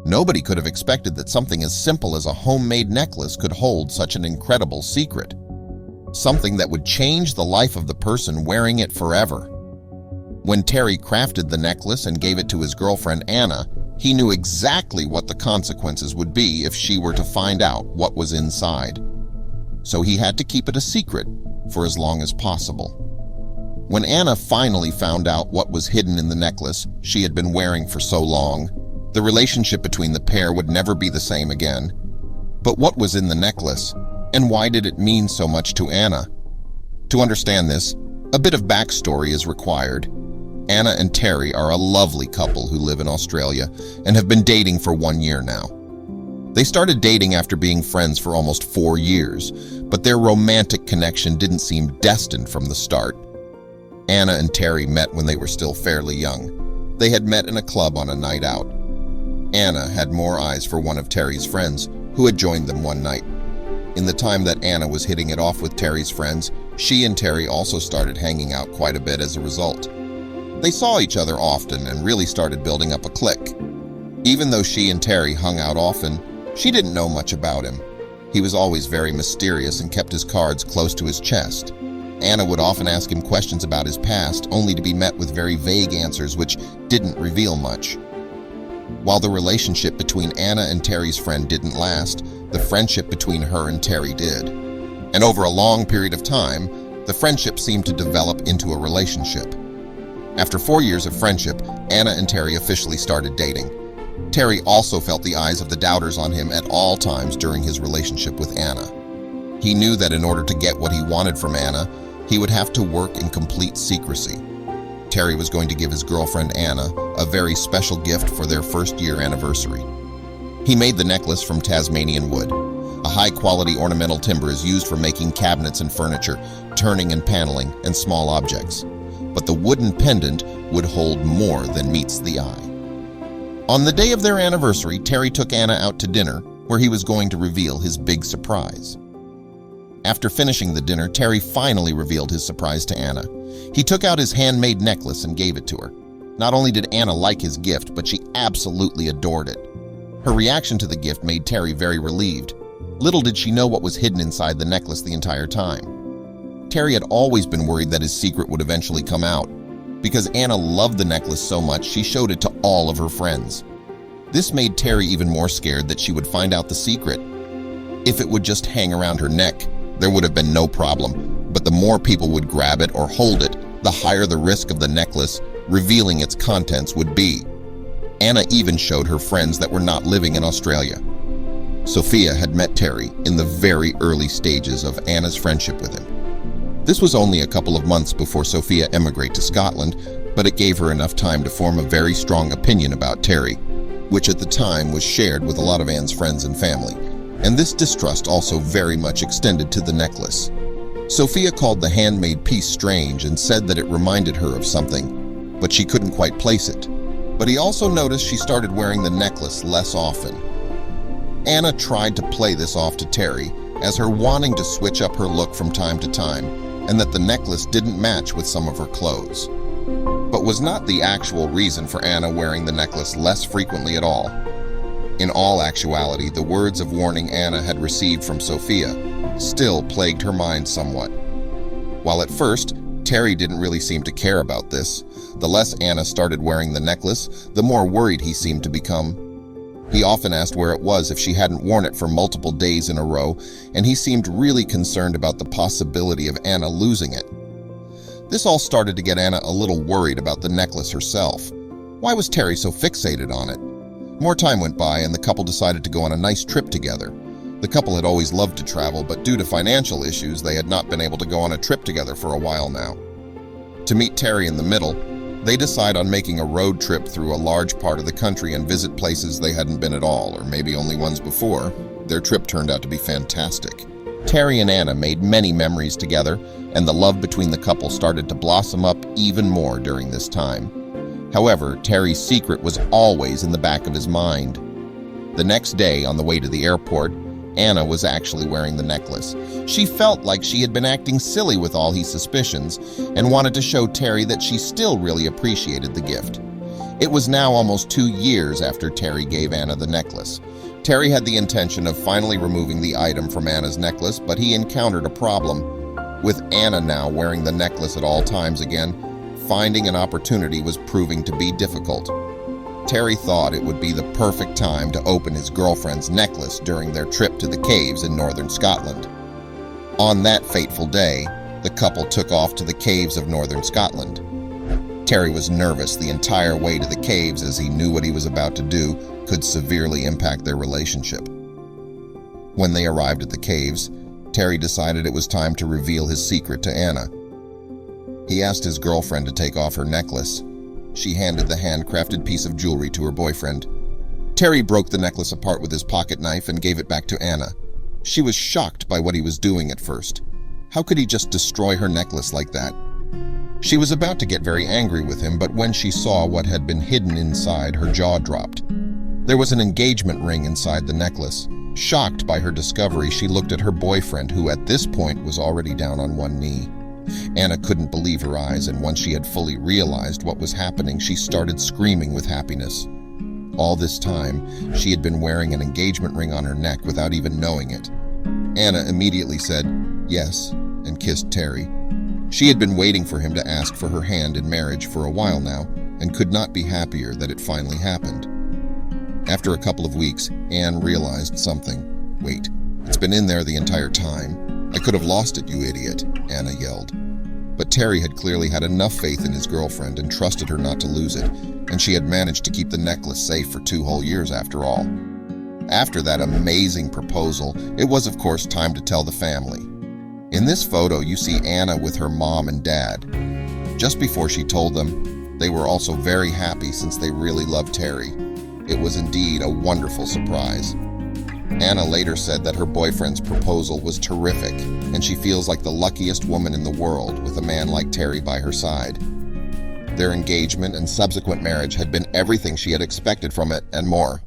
Nobody could have expected that something as simple as a homemade necklace could hold such an incredible secret. Something that would change the life of the person wearing it forever. When Terry crafted the necklace and gave it to his girlfriend Anna, he knew exactly what the consequences would be if she were to find out what was inside. So he had to keep it a secret for as long as possible. When Anna finally found out what was hidden in the necklace she had been wearing for so long, the relationship between the pair would never be the same again. But what was in the necklace, and why did it mean so much to Anna? To understand this, a bit of backstory is required. Anna and Terry are a lovely couple who live in Australia and have been dating for 1 year now. They started dating after being friends for almost 4 years, but their romantic connection didn't seem destined from the start. Anna and Terry met when they were still fairly young. They had met in a club on a night out. Anna had more eyes for one of Terry's friends, who had joined them one night. In the time that Anna was hitting it off with Terry's friends, she and Terry also started hanging out quite a bit as a result. They saw each other often and really started building up a clique. Even though she and Terry hung out often, she didn't know much about him. He was always very mysterious and kept his cards close to his chest. Anna would often ask him questions about his past, only to be met with very vague answers which didn't reveal much. While the relationship between Anna and Terry's friend didn't last, the friendship between her and Terry did. And over a long period of time, the friendship seemed to develop into a relationship. After 4 years of friendship, Anna and Terry officially started dating. Terry also felt the eyes of the doubters on him at all times during his relationship with Anna. He knew that in order to get what he wanted from Anna, he would have to work in complete secrecy. Terry was going to give his girlfriend Anna a very special gift for their first-year anniversary. He made the necklace from Tasmanian wood. A high-quality ornamental timber is used for making cabinets and furniture, turning and paneling, and small objects. But the wooden pendant would hold more than meets the eye. On the day of their anniversary, Terry took Anna out to dinner, where he was going to reveal his big surprise. After finishing the dinner, Terry finally revealed his surprise to Anna. He took out his handmade necklace and gave it to her. Not only did Anna like his gift, but she absolutely adored it. Her reaction to the gift made Terry very relieved. Little did she know what was hidden inside the necklace the entire time. Terry had always been worried that his secret would eventually come out. Because Anna loved the necklace so much, she showed it to all of her friends. This made Terry even more scared that she would find out the secret. If it would just hang around her neck, there would have been no problem, but the more people would grab it or hold it, the higher the risk of the necklace revealing its contents would be. Anna even showed her friends that were not living in Australia. Sophia had met Terry in the very early stages of Anna's friendship with him. This was only a couple of months before Sophia emigrated to Scotland, but it gave her enough time to form a very strong opinion about Terry, which at the time was shared with a lot of Anne's friends and family. And this distrust also very much extended to the necklace. Sophia called the handmade piece strange and said that it reminded her of something, but she couldn't quite place it. But he also noticed she started wearing the necklace less often. Anna tried to play this off to Terry as her wanting to switch up her look from time to time, and that the necklace didn't match with some of her clothes. But was not the actual reason for Anna wearing the necklace less frequently at all. In all actuality, the words of warning Anna had received from Sophia still plagued her mind somewhat. While at first, Terry didn't really seem to care about this, the less Anna started wearing the necklace, the more worried he seemed to become. He often asked where it was if she hadn't worn it for multiple days in a row, and he seemed really concerned about the possibility of Anna losing it. This all started to get Anna a little worried about the necklace herself. Why was Terry so fixated on it? More time went by and the couple decided to go on a nice trip together. The couple had always loved to travel, but due to financial issues, they had not been able to go on a trip together for a while now. To meet Terry in the middle, they decide on making a road trip through a large part of the country and visit places they hadn't been at all, or maybe only ones before. Their trip turned out to be fantastic. Terry and Anna made many memories together, and the love between the couple started to blossom up even more during this time. However, Terry's secret was always in the back of his mind. The next day, on the way to the airport, Anna was actually wearing the necklace. She felt like she had been acting silly with all his suspicions and wanted to show Terry that she still really appreciated the gift. It was now almost 2 years after Terry gave Anna the necklace. Terry had the intention of finally removing the item from Anna's necklace, but he encountered a problem. With Anna now wearing the necklace at all times again, finding an opportunity was proving to be difficult. Terry thought it would be the perfect time to open his girlfriend's necklace during their trip to the caves in northern Scotland. On that fateful day, the couple took off to the caves of northern Scotland. Terry was nervous the entire way to the caves as he knew what he was about to do could severely impact their relationship. When they arrived at the caves, Terry decided it was time to reveal his secret to Anna. He asked his girlfriend to take off her necklace. She handed the handcrafted piece of jewelry to her boyfriend. Terry broke the necklace apart with his pocket knife and gave it back to Anna. She was shocked by what he was doing at first. How could he just destroy her necklace like that? She was about to get very angry with him, but when she saw what had been hidden inside, her jaw dropped. There was an engagement ring inside the necklace. Shocked by her discovery, she looked at her boyfriend, who at this point was already down on one knee. Anna couldn't believe her eyes, and once she had fully realized what was happening, she started screaming with happiness. All this time, she had been wearing an engagement ring on her neck without even knowing it. Anna immediately said yes and kissed Terry. She had been waiting for him to ask for her hand in marriage for a while now, and could not be happier that it finally happened. After a couple of weeks, Anne realized something. "Wait, it's been in there the entire time. I could have lost it, you idiot," Anna yelled. But Terry had clearly had enough faith in his girlfriend and trusted her not to lose it, and she had managed to keep the necklace safe for 2 whole years after all. After that amazing proposal, it was of course time to tell the family. In this photo, you see Anna with her mom and dad. Just before she told them, they were also very happy since they really loved Terry. It was indeed a wonderful surprise. Anna later said that her boyfriend's proposal was terrific, and she feels like the luckiest woman in the world with a man like Terry by her side. Their engagement and subsequent marriage had been everything she had expected from it and more.